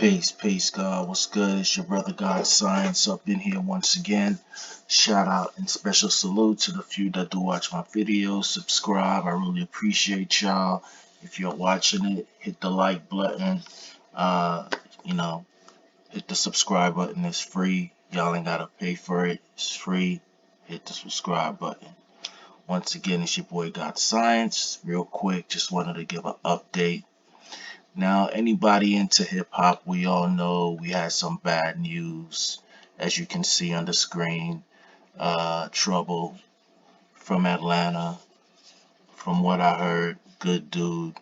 Peace, God. What's good? It's your brother God Science up in here once again. Shout out and special salute to the few that do watch my videos. Subscribe. I really appreciate y'all. If you're watching it, hit the like button. Uh, you know, hit the subscribe button. It's free. Y'all ain't gotta pay for it. It's free. Hit the subscribe button. Once again, it's your boy God Science. Real quick, just wanted to give an update. Now, anybody into hip hop, we all know we had some bad news, as you can see on the screen. Trouble from Atlanta, from what I heard, good dude.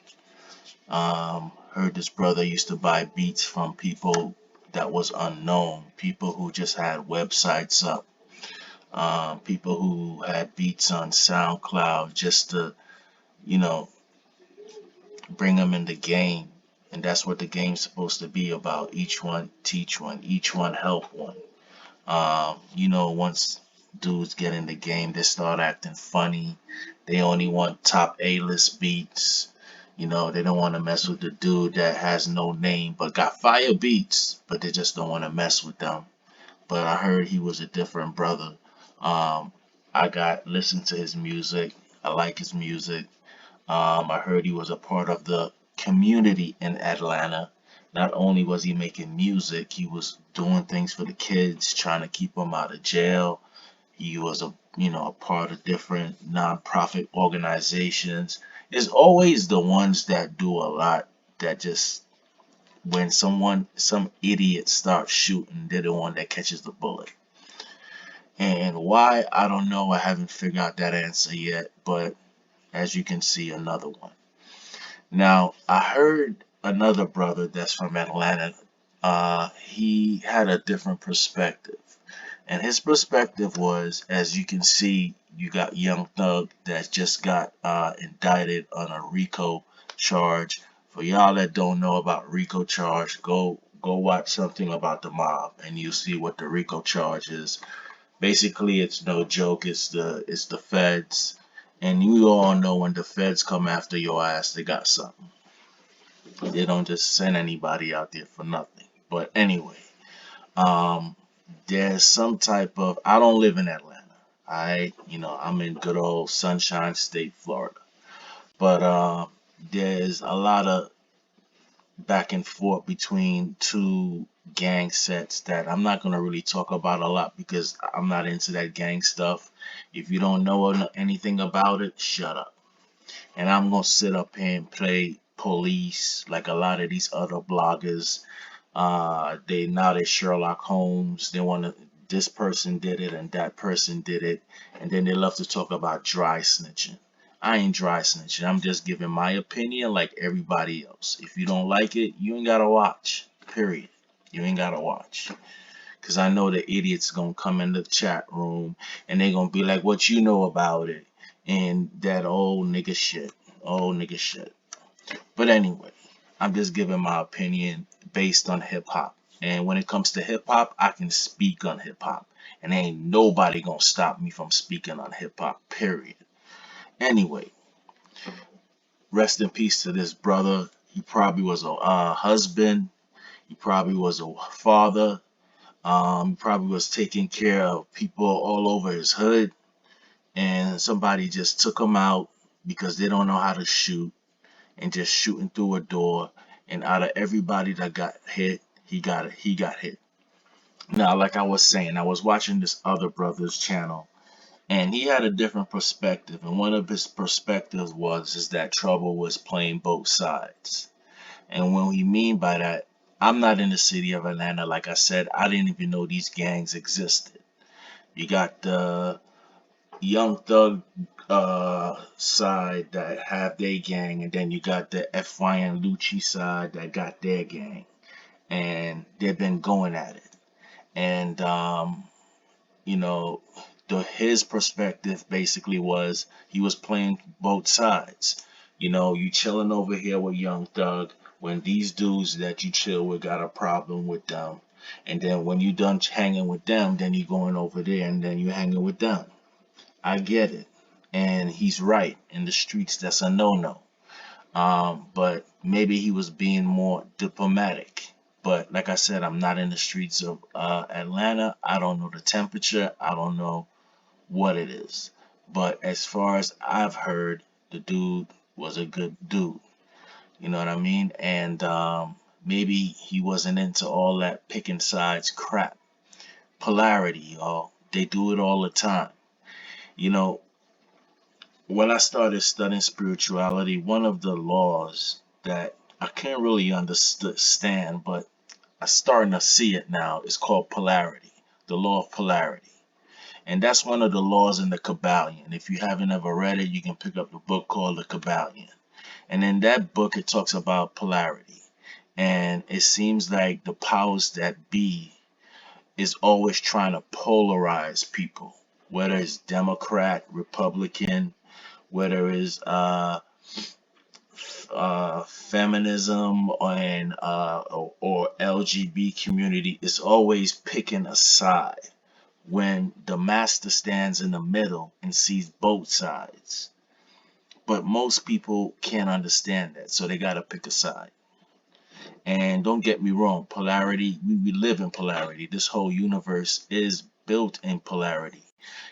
Heard this brother used to buy beats from people that was unknown, people who just had websites up, people who had beats on SoundCloud just to, you know, bring them in the game. And that's what the game's supposed to be about. Each one teach one, each one help one. Once dudes get in the game, they start acting funny. They only want top A-list beats. They don't want to mess with the dude that has no name but got fire beats, but they just don't want to mess with them. But I heard he was a different brother. I got listened to his music. I like his music. I heard he was a part of the community in Atlanta. Not only was he making music, he was doing things for the kids, trying to keep them out of jail. He was a part of different nonprofit organizations. It's always the ones that do a lot that just when some idiot starts shooting, they're the one that catches the bullet. And why, I don't know. I haven't figured out that answer yet, but as you can see, another one. Now, I heard another brother that's from Atlanta. He had a different perspective. And his perspective was, as you can see, you got Young Thug that just got indicted on a RICO charge. For y'all that don't know about RICO charge, go watch something about the mob and you'll see what the RICO charge is. Basically, it's no joke. It's the feds. And you all know when the feds come after your ass, they got something. They don't just send anybody out there for nothing. But anyway, um, there's some type of. I don't live in Atlanta. I'm in good old Sunshine State, Florida. But there's a lot of back and forth between two gang sets that I'm not gonna really talk about a lot because I'm not into that gang stuff. If you don't know anything about it, shut up. And I'm gonna sit up here and play police like a lot of these other bloggers. They're Sherlock Holmes. They want to. This person did it and that person did it, and then they love to talk about dry snitching. I ain't dry snitching. I'm just giving my opinion like everybody else. If you don't like it, you ain't gotta watch. Period. You ain't gotta watch. Cause I know the idiots gonna come in the chat room and they gonna be like, "What you know about it?" And that old nigga shit. Old nigga shit. But anyway, I'm just giving my opinion based on hip hop. And when it comes to hip hop, I can speak on hip hop. And ain't nobody gonna stop me from speaking on hip hop, period. Anyway, rest in peace to this brother. He probably was a husband. He probably was a father. He probably was taking care of people all over his hood. And somebody just took him out because they don't know how to shoot and just shooting through a door. And out of everybody that got hit, he got hit. Now, like I was saying, I was watching this other brother's channel, and he had a different perspective. And one of his perspectives was is that Trouble was playing both sides. And what we mean by that, I'm not in the city of Atlanta. Like I said, I didn't even know these gangs existed. You got the Young Thug side that have their gang, and then you got the FYN Lucci side that got their gang, and they've been going at it. And you know, his perspective basically was he was playing both sides. You chilling over here with Young Thug when these dudes that you chill with got a problem with them, and then when you done hanging with them, then you going over there and then you hanging with them. I get it. And he's right. In the streets, that's a no-no. But maybe he was being more diplomatic. But like I said, I'm not in the streets of Atlanta. I don't know the temperature. I don't know what it is. But as far as I've heard, the dude was a good dude. You know what I mean? And maybe he wasn't into all that picking sides crap. Polarity, y'all. They do it all the time. You know, when I started studying spirituality, one of the laws that I can't really understand, but I'm starting to see it now, is called polarity, the law of polarity. And that's one of the laws in the Kabbalion. If you haven't ever read it, you can pick up the book called the Kabbalion. And in that book, it talks about polarity. And it seems like the powers that be is always trying to polarize people, whether it's Democrat, Republican, whether it's feminism or LGBT community. Is always picking a side when the master stands in the middle and sees both sides. But most people can't understand that, so they got to pick a side. And don't get me wrong, polarity, we live in polarity. This whole universe is built in polarity.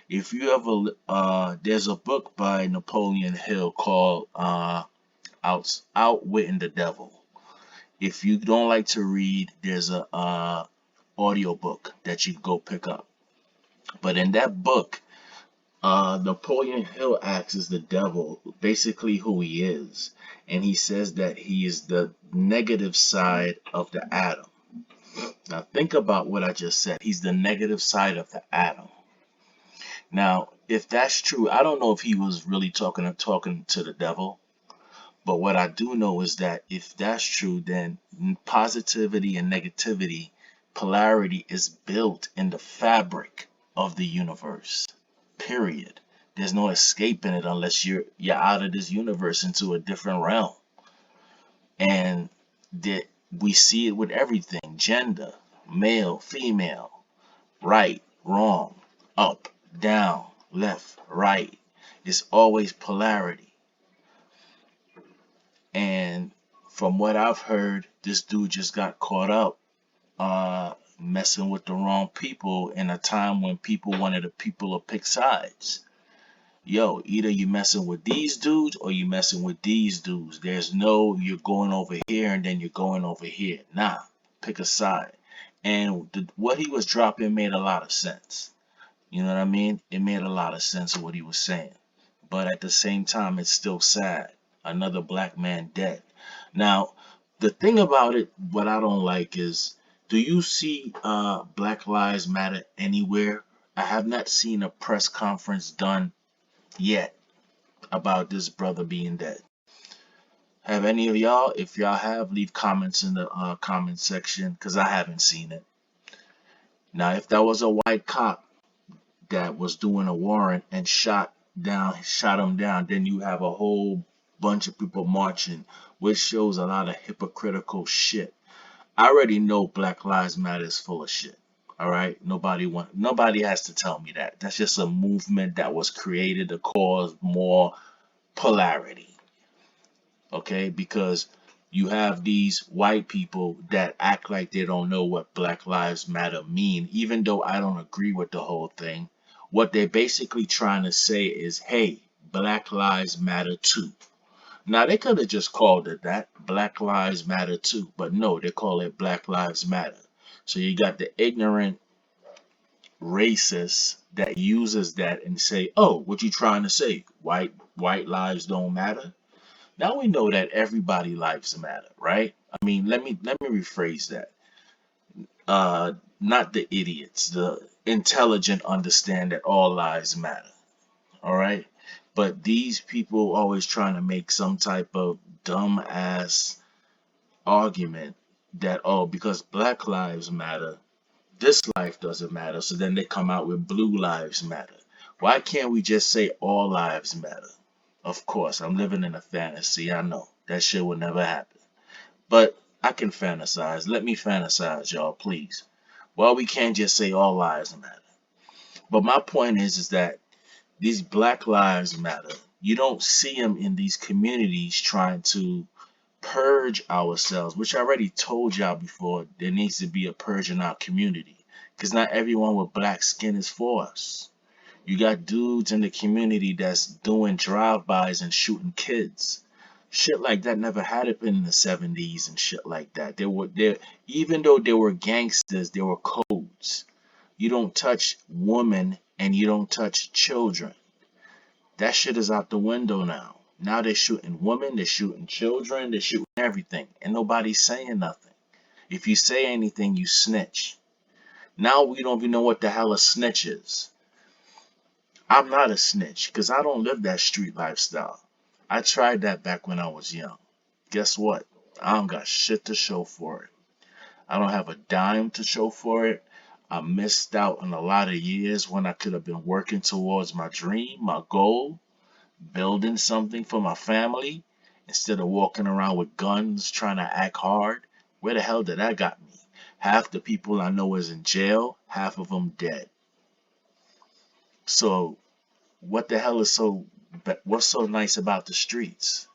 If you ever, there's a book by Napoleon Hill called Outwitting the Devil. If you don't like to read, there's a audio book that you can go pick up. But in that book, Napoleon Hill acts as the devil, basically who he is. And he says that he is the negative side of the atom. Now think about what I just said. He's the negative side of the atom. Now, if that's true, I don't know if he was really talking to the devil. But what I do know is that if that's true, then positivity and negativity, polarity is built in the fabric of the universe. Period. There's no escaping it unless you're out of this universe into a different realm. And that we see it with everything: gender, male, female, right, wrong, up, down, left, right. It's always polarity. And from what I've heard, this dude just got caught up messing with the wrong people in a time when people wanted the people to pick sides. Yo, either you messing with these dudes or you messing with these dudes. There's no you're going over here and then you're going over here. Nah, pick a side. And what he was dropping made a lot of sense. You know what I mean? It made a lot of sense of what he was saying. But at the same time, it's still sad. Another black man dead. Now, the thing about it, what I don't like is, do you see Black Lives Matter anywhere? I have not seen a press conference done yet about this brother being dead. Have any of y'all? If y'all have, leave comments in the comment section, because I haven't seen it. Now, if that was a white cop that was doing a warrant and shot him down, then you have a whole bunch of people marching, which shows a lot of hypocritical shit. I already know Black Lives Matter is full of shit. All right, nobody has to tell me that. That's just a movement that was created to cause more polarity. Okay, because you have these white people that act like they don't know what Black Lives Matter mean, even though I don't agree with the whole thing. What they're basically trying to say is, hey, Black Lives Matter too. Now, they could have just called it that, Black Lives Matter too, but no, they call it Black Lives Matter. So you got the ignorant racist that uses that and say, oh, what you trying to say? White lives don't matter? Now we know that everybody lives matter, right? I mean, let me rephrase that. Not the idiots, the intelligent understand that all lives matter. All right, but these people always trying to make some type of dumb ass argument that, oh, because Black lives matter, this life doesn't matter. So then they come out with blue lives matter. Why can't we just say all lives matter? Of course, I'm living in a fantasy. I know that shit will never happen. But I can fantasize. Let me fantasize, y'all, please. Well, we can't just say all lives matter. But my point is that these Black Lives Matter, you don't see them in these communities trying to purge ourselves, which I already told y'all before. There needs to be a purge in our community because not everyone with black skin is for us. You got dudes in the community that's doing drive-bys and shooting kids. Shit like that never had it in the 70s and shit like that. Even though they were gangsters, there were codes. You don't touch women and you don't touch children. That shit is out the window now. Now they're shooting women, they're shooting children, they're shooting everything, and nobody's saying nothing. If you say anything, you snitch. Now we don't even know what the hell a snitch is. I'm not a snitch because I don't live that street lifestyle. I tried that back when I was young. Guess what? I don't got shit to show for it. I don't have a dime to show for it. I missed out on a lot of years when I could have been working towards my dream, my goal, building something for my family instead of walking around with guns trying to act hard. Where the hell did that got me? Half the people I know is in jail, half of them dead. So what the hell is what's so nice about the streets?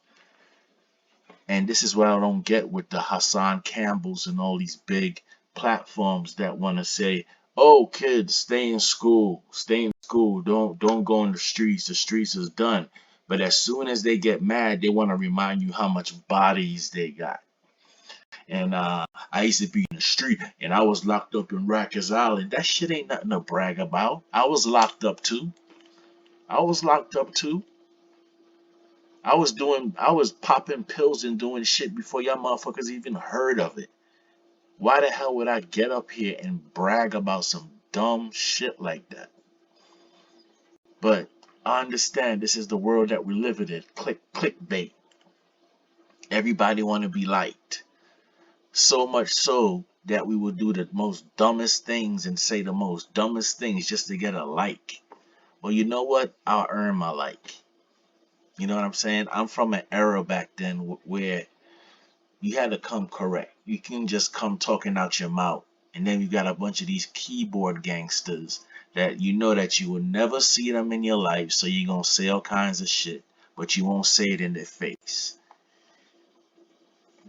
And this is what I don't get with the Hassan Campbells and all these big platforms that want to say, "Oh, kids, stay in school, don't go in the streets. The streets is done." But as soon as they get mad, they want to remind you how much bodies they got. And I used to be in the street, and I was locked up in Rikers Island. That shit ain't nothing to brag about. I was locked up too. I was locked up too. I was popping pills and doing shit before y'all motherfuckers even heard of it. Why the hell would I get up here and brag about some dumb shit like that? But I understand this is the world that we live in. Clickbait. Everybody want to be liked. So much so that we will do the most dumbest things and say the most dumbest things just to get a like. Well, you know what? I'll earn my like. You know what I'm saying? I'm from an era back then where you had to come correct. You can just come talking out your mouth. And then you got a bunch of these keyboard gangsters that you know that you will never see them in your life, so you're going to say all kinds of shit, but you won't say it in their face.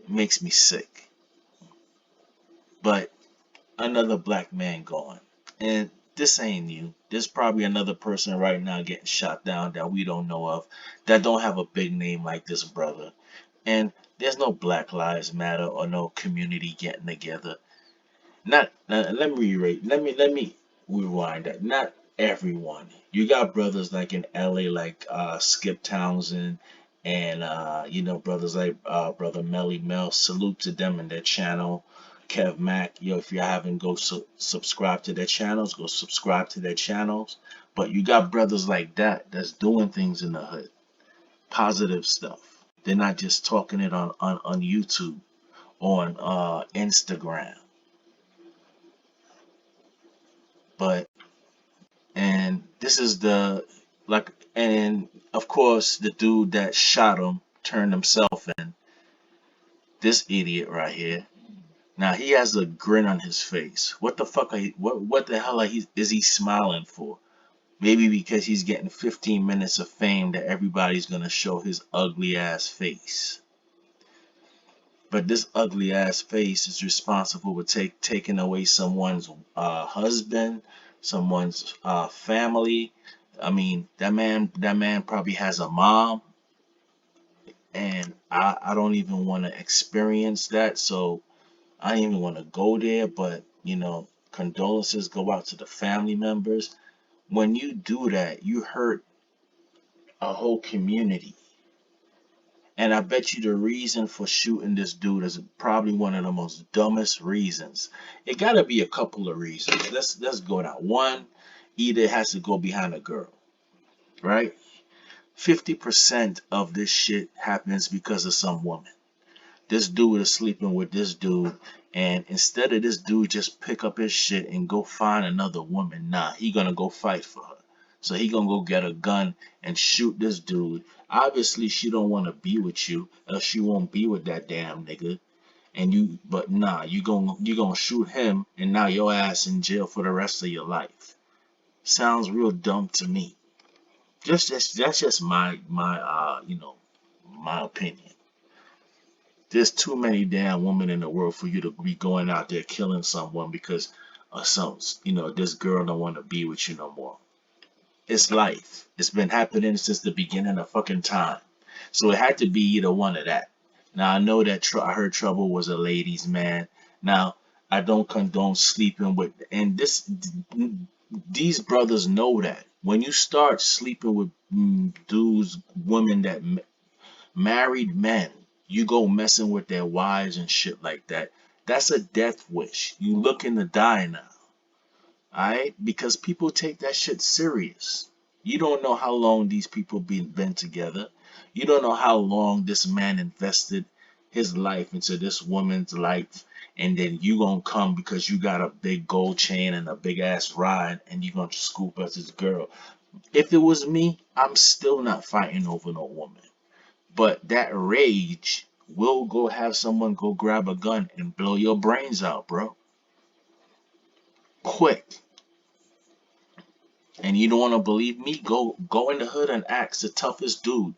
It makes me sick. But another black man gone. And this ain't you. There's probably another person right now getting shot down that we don't know of that don't have a big name like this brother. And there's no Black Lives Matter or no community getting together. Not let me rewind that. Not everyone. You got brothers like in LA like Skip Townsend and brothers like brother Melly Mel. Salute to them and their channel. Kev Mack, if you haven't subscribe to their channels, go subscribe to their channels. But you got brothers like that that's doing things in the hood. Positive stuff. They're not just talking it on YouTube, on Instagram. But and this is and of course the dude that shot him turned himself in. This idiot right here. Now he has a grin on his face. What the fuck what the hell is he smiling for? Maybe because he's getting 15 minutes of fame that everybody's gonna show his ugly ass face. But this ugly ass face is responsible for taking away someone's husband, someone's family. I mean, that man probably has a mom, and I don't even want to experience that. So I don't even want to go there. But condolences go out to the family members. When you do that, you hurt a whole community. And I bet you the reason for shooting this dude is probably one of the most dumbest reasons. It gotta be a couple of reasons. Let's go down. One, either it has to go behind a girl, right? 50% of this shit happens because of some woman. This dude is sleeping with this dude, and instead of this dude just pick up his shit and go find another woman, nah, he gonna go fight for her. So he gonna go get a gun and shoot this dude. Obviously, she don't want to be with you, else she won't be with that damn nigga. But nah, you gonna shoot him, and now your ass in jail for the rest of your life. Sounds real dumb to me. That's just my opinion. There's too many damn women in the world for you to be going out there killing someone because this girl don't want to be with you no more. It's life. It's been happening since the beginning of fucking time. So it had to be either one of that. Now I know that I heard Trouble was a ladies' man. Now I don't condone sleeping with, and these brothers know that when you start sleeping with dudes, women that married men, you go messing with their wives and shit like that. That's a death wish. You looking to die now. Alright? Because people take that shit serious. You don't know how long these people been together. You don't know how long this man invested his life into this woman's life. And then you gonna come because you got a big gold chain and a big ass ride and you gonna scoop us this girl. If it was me, I'm still not fighting over no woman. But that rage will go have someone go grab a gun and blow your brains out, bro. Quick. And you don't want to believe me? Go in the hood and ask the toughest dude.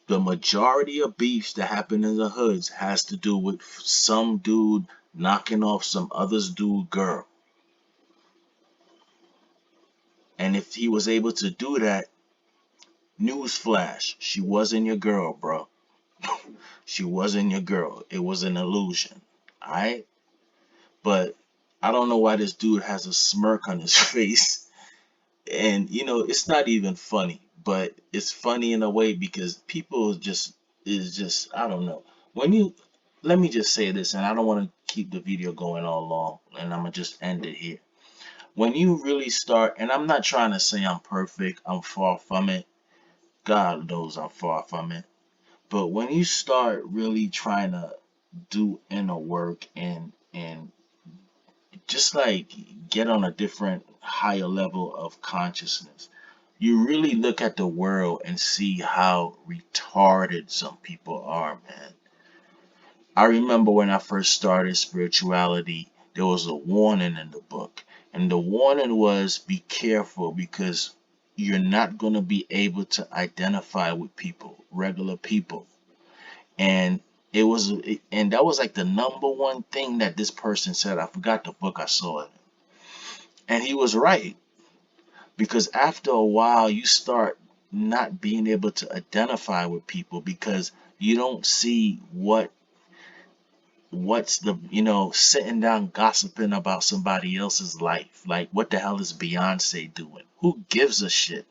The majority of beefs that happen in the hoods has to do with some dude knocking off some other's dude girl. And if he was able to do that, newsflash, she wasn't your girl, bro. She wasn't your girl. It was an illusion. Alright? But I don't know why this dude has a smirk on his face. And it's not even funny, but it's funny in a way because people just is just I don't know. When you Let me just say this, and I don't want to keep the video going all long, and I'm gonna just end it here. When you really start, and I'm not trying to say I'm perfect, I'm far from it. God knows I'm far from it. But when you start really trying to do inner work and just like get on a different higher level of consciousness, you really look at the world and see how retarded some people are, man. I remember when I first started spirituality, there was a warning in the book. And the warning was be careful because you're not going to be able to identify with people, regular people. And and that was like the number one thing that this person said. I forgot the book, I saw it. And he was right. Because after a while you start not being able to identify with people because you don't see what's the sitting down gossiping about somebody else's life. Like, what the hell is Beyonce doing? Who gives a shit?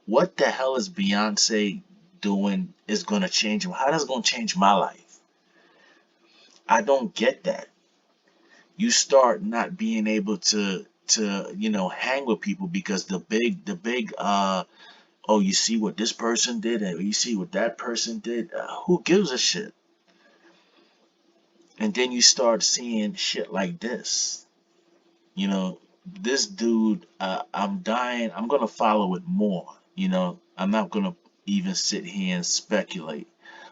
What the hell is Beyonce doing is going to change him? How that's going to change my life? I don't get that. You start not being able to hang with people because the big oh, you see what this person did and you see what that person did. Who gives a shit? And then you start seeing shit like this. This dude, I'm dying. I'm going to follow it more. I'm not going to even sit here and speculate,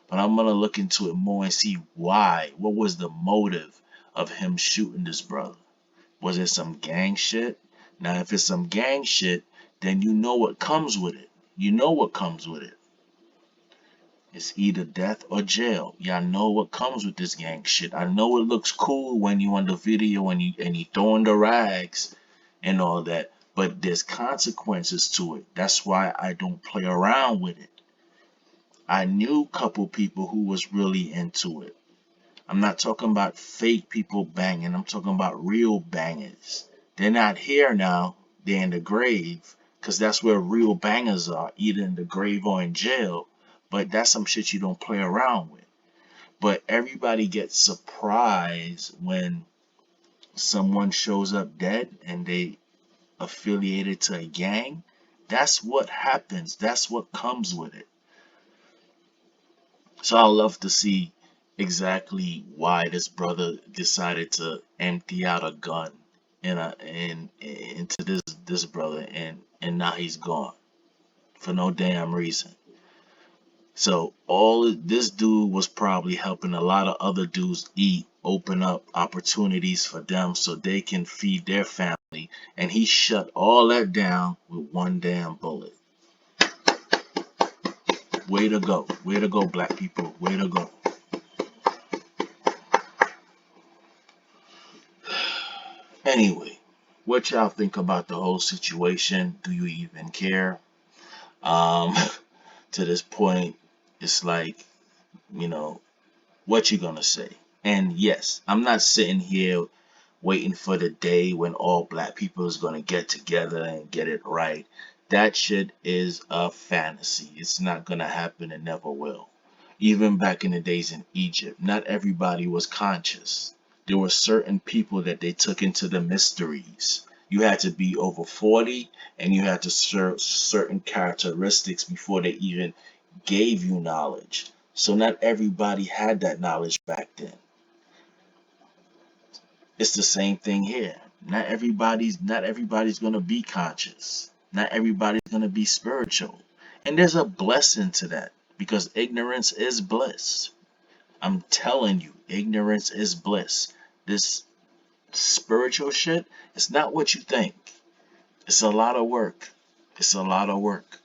but I'm going to look into it more and see why. What was the motive of him shooting this brother? Was it some gang shit? Now, if it's some gang shit, then you know what comes with it. You know what comes with it. It's either death or jail. Y'all know what comes with this gang shit. I know it looks cool when you on the video and you throwing the rags and all that, but there's consequences to it. That's why I don't play around with it. I knew a couple people who was really into it. I'm not talking about fake people banging. I'm talking about real bangers. They're not here now. They're in the grave because that's where real bangers are, either in the grave or in jail. But that's some shit you don't play around with. But everybody gets surprised when someone shows up dead and they affiliated to a gang. That's what happens. That's what comes with it. So I'd love to see exactly why this brother decided to empty out a gun into this brother and now he's gone for no damn reason. So this dude was probably helping a lot of other dudes eat, open up opportunities for them so they can feed their family, and he shut all that down with one damn bullet. Way to go, black people, way to go. Anyway, what y'all think about the whole situation? Do you even care? Um, to this point, it's like, you know, what you gonna say? And yes, I'm not sitting here waiting for the day when all black people is gonna get together and get it right. That shit is a fantasy. It's not gonna happen and never will. Even back in the days in Egypt, not everybody was conscious. There were certain people that they took into the mysteries. You had to be over 40 and you had to serve certain characteristics before they even gave you knowledge. So not everybody had that knowledge back then. It's the same thing here. Not everybody's gonna be conscious. Not everybody's gonna be spiritual. And there's a blessing to that because ignorance is bliss. I'm telling you, ignorance is bliss. This spiritual shit, it's not what you think. It's a lot of work. It's a lot of work.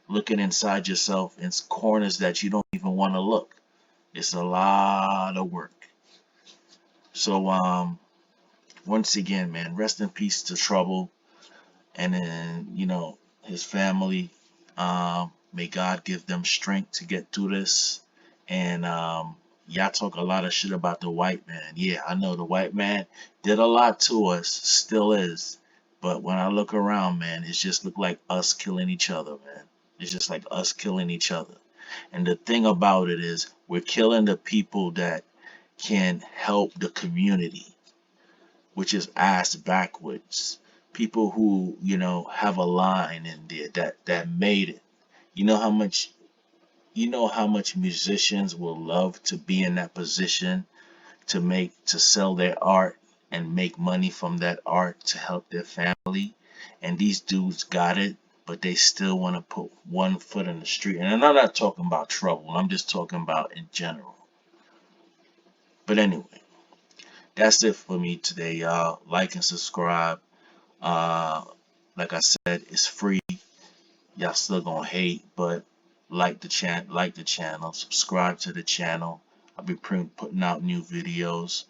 Looking inside yourself in corners that you don't even want to look. It's a lot of work. So once again, man, rest in peace to Trouble, and then his family. May God give them strength to get through this. And y'all talk a lot of shit about the white man. Yeah, I know the white man did a lot to us, still is. But when I look around, man, it just look like us killing each other, man. It's just like us killing each other. And the thing about it is, we're killing the people that can help the community, which is ass backwards. People who, have a line in there that made it. You know how much musicians will love to be in that position to sell their art and make money from that art to help their family. And these dudes got it, but they still want to put one foot in the street. And I'm not talking about Trouble. I'm just talking about in general. But anyway, that's it for me today, y'all. Like and subscribe. Uh, like I said, it's free. Y'all still gonna hate, but like the channel, subscribe to the channel. I'll be putting out new videos.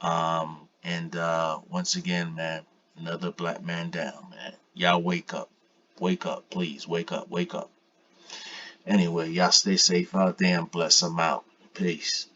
And once again, man, another black man down, man. Y'all wake up, please, wake up. Anyway, y'all stay safe out there and bless them out. Peace.